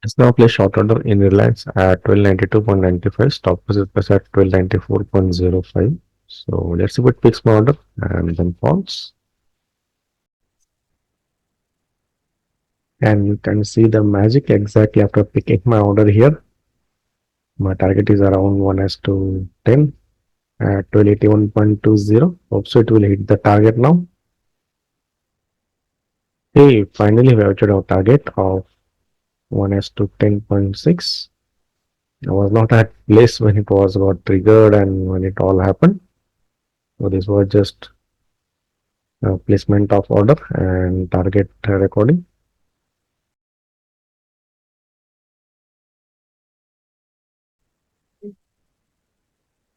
Let's now place short order in Reliance at 1292.95. Stop loss is placed at 1294.05. So let's see what picks my order and then falls. And you can see the magic exactly after picking my order here. My target is around 1 as to 10 at 1281.20. Hope so it will hit the target now. Hey, finally we have achieved our target of 1 as to 10.6. I was not at place when it was got triggered and when it all happened. So this was just placement of order and target recording.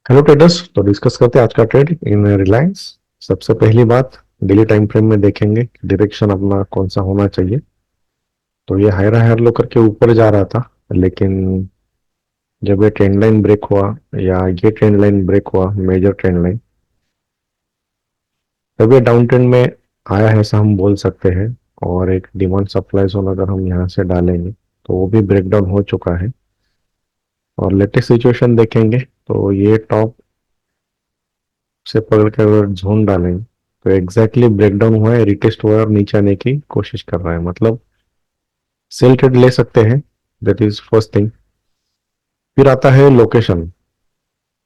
Hello traders, तो discuss करते हैं आज का trade in Reliance. सबसे पहली बात, daily time frame में देखेंगे डायरेक्शन अपना कौन सा होना चाहिए। तो ये हायर हायर लो करके ऊपर जा रहा था, लेकिन जब ये ट्रेंड लाइन ब्रेक हुआ या ये ट्रेंड लाइन ब्रेक हुआ, मेजर ट्रेंड लाइन, तब ये डाउन ट्रेंड में आया है ऐसा हम बोल सकते हैं। और एक डिमांड सप्लाई जोन अगर हम यहाँ से डालेंगे तो वो भी ब्रेकडाउन हो चुका है। और लेटेस्ट सिचुएशन देखेंगे तो ये टॉप से पकड़ कर अगर जोन डालेंगे तो एग्जैक्टली ब्रेकडाउन हुआ है, रिटेस्ट हुआ है और नीचे आने की कोशिश कर रहा है, मतलब सेल ट्रेड ले सकते हैं। That is first thing. फिर आता है लोकेशन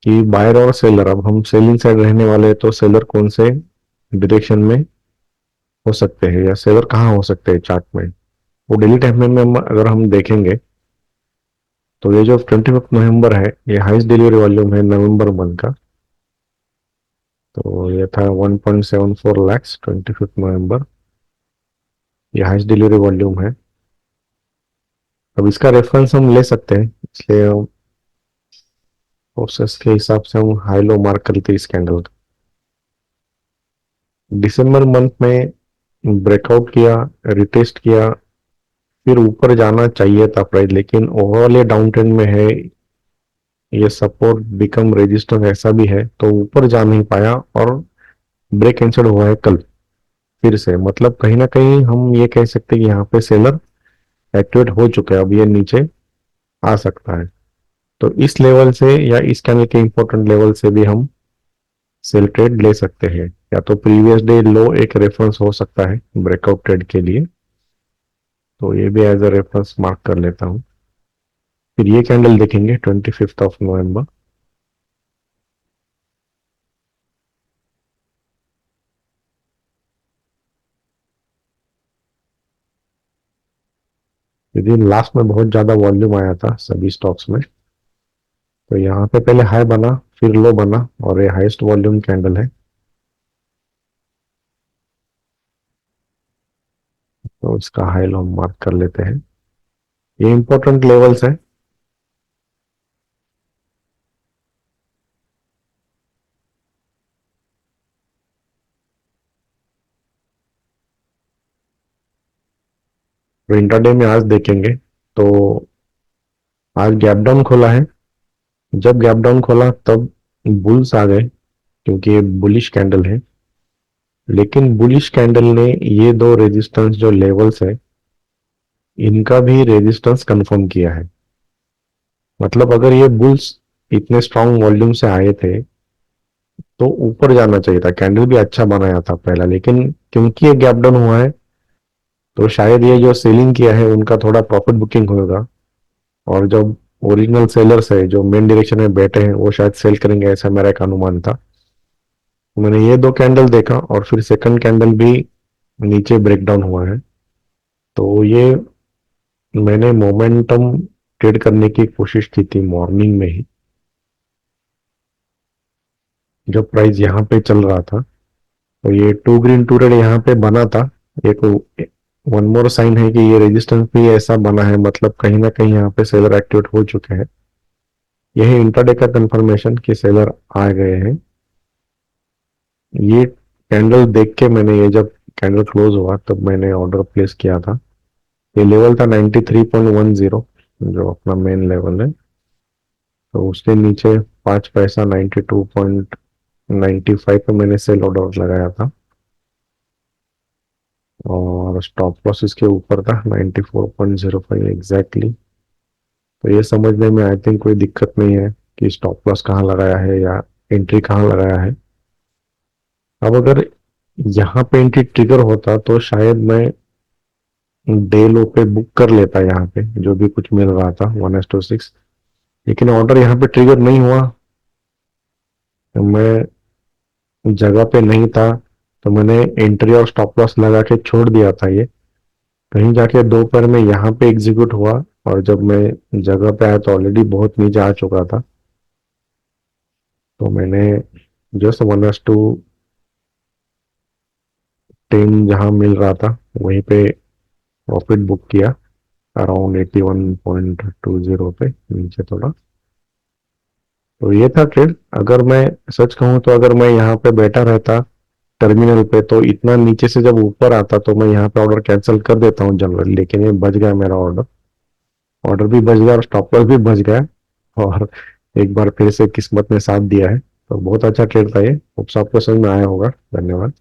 कि बायर और सेलर, अब हम सेलिंग साइड रहने वाले हैं तो सेलर कौन से डायरेक्शन में हो सकते हैं या सेलर कहाँ हो सकते हैं चार्ट में। वो डेली टाइम में अगर हम देखेंगे तो ये जो 25 नवंबर है, ये हाईएस्ट डिलीवरी वॉल्यूम है नवंबर मंथ का। तो ये था 1.74 लैक्स 25 नवंबर, ये हाईएस्ट डिलीवरी वॉल्यूम है। अब इसका रेफरेंस हम ले सकते हैं, इसलिए प्रोसेस के हिसाब से हम हाई लो मार्क करते हैं इस कैंडल का। दिसंबर मंथ में ब्रेकआउट किया, रिटेस्ट किया, फिर ऊपर जाना चाहिए था प्राइस, लेकिन ओवरऑल ये डाउन ट्रेंड में है। ये सपोर्ट बिकम रेजिस्टेंस ऐसा भी है तो ऊपर जा नहीं पाया और ब्रेक कैंसिल हुआ है कल फिर से। मतलब कहीं ना कहीं हम ये कह सकते हैं कि यहाँ पे सेलर एक्टिवेट हो चुका है, अब ये नीचे आ सकता है। तो इस लेवल से या इस कैंडल के इंपॉर्टेंट लेवल से भी हम सेल ट्रेड ले सकते हैं, या तो प्रीवियस डे लो एक रेफरेंस हो सकता है ब्रेकआउट ट्रेड के लिए। तो ये भी एज अ रेफरेंस मार्क कर लेता हूँ। फिर ये कैंडल देखेंगे 25 नवंबर। यदि लास्ट में बहुत ज्यादा वॉल्यूम आया था सभी स्टॉक्स में, तो यहाँ पे पहले हाई बना फिर लो बना और ये हाईएस्ट वॉल्यूम कैंडल है। तो इसका हाई लो हम मार्क कर लेते हैं। ये इंपॉर्टेंट लेवल्स है। तो इंट्राडे में आज देखेंगे तो आज गैप डाउन खोला है। जब गैप डाउन खोला तब बुल्स आ गए क्योंकि ये बुलिश कैंडल है। लेकिन बुलिश कैंडल ने ये दो रेजिस्टेंस जो लेवल्स है इनका भी रेजिस्टेंस कंफर्म किया है। मतलब अगर ये बुल्स इतने स्ट्रांग वॉल्यूम से आए थे तो ऊपर जाना चाहिए था, कैंडल भी अच्छा बनाया था पहला, लेकिन क्योंकि ये गैप डाउन हुआ है तो शायद ये जो सेलिंग किया है उनका थोड़ा प्रॉफिट बुकिंग होगा। और जो ओरिजिनल सेलर्स है जो मेन डायरेक्शन में बैठे हैं वो शायद सेल करेंगे, ऐसा मेरा एक अनुमान था। मैंने ये दो कैंडल देखा और फिर सेकंड कैंडल भी नीचे ब्रेकडाउन हुआ है। तो ये मैंने मोमेंटम ट्रेड करने की कोशिश की थी मॉर्निंग में ही, जब प्राइस यहाँ पे चल रहा था। तो ये टू ग्रीन टू रेड यहाँ पे बना था। एक वन मोर साइन है कि ये रेजिस्टेंस भी ऐसा बना है, मतलब कहीं ना कहीं यहाँ पे सेलर एक्टिवेट हो चुके हैं। यही इंट्राडे का कंफर्मेशन कि सेलर आ गए हैं। ये कैंडल देख के मैंने, ये जब कैंडल क्लोज हुआ तब मैंने ऑर्डर प्लेस किया था। ये लेवल था 93.10, जो अपना मेन लेवल है। तो उसके नीचे 5 पैसा 92.95 पे मैंने सेल ऑर्डर लगाया था, और स्टॉप लॉस इसके ऊपर था 94.05 एग्जैक्टली। तो ये समझने में आई थिंक कोई दिक्कत नहीं है कि स्टॉप लॉस कहाँ लगाया है या एंट्री कहाँ लगाया है। अब अगर यहाँ पे एंट्री ट्रिगर होता तो शायद मैं डे लो पे बुक कर लेता यहाँ पे जो भी कुछ मिल रहा था 1:6। लेकिन ऑर्डर यहाँ पे ट्रिगर नहीं हुआ, तो मैं जगह पे नहीं था, तो मैंने एंट्री और स्टॉप लॉस लगा के छोड़ दिया था ये। कहीं जाके दोपहर में यहाँ पे एग्जीक्यूट हुआ, और जब मैं जगह पे आया तो ऑलरेडी बहुत नीचे आ चुका था। तो मैंने जस्ट 1:10 जहाँ मिल रहा था वहीं पे प्रॉफिट बुक किया, अराउंड 81.20 पे नीचे थोड़ा। तो ये था ट्रेड। अगर मैं सच कहूँ तो अगर मैं यहाँ पे बैठा रहता टर्मिनल पे तो इतना नीचे से जब ऊपर आता तो मैं यहाँ पे ऑर्डर कैंसिल कर देता हूँ जनरली, लेकिन ये बच गया मेरा ऑर्डर। ऑर्डर भी बच गया और स्टॉप लॉस भी बच गया। और एक बार फिर से किस्मत ने साथ दिया है। तो बहुत अच्छा ट्रेड था ये। होप्स आपको समझ में आया होगा। धन्यवाद।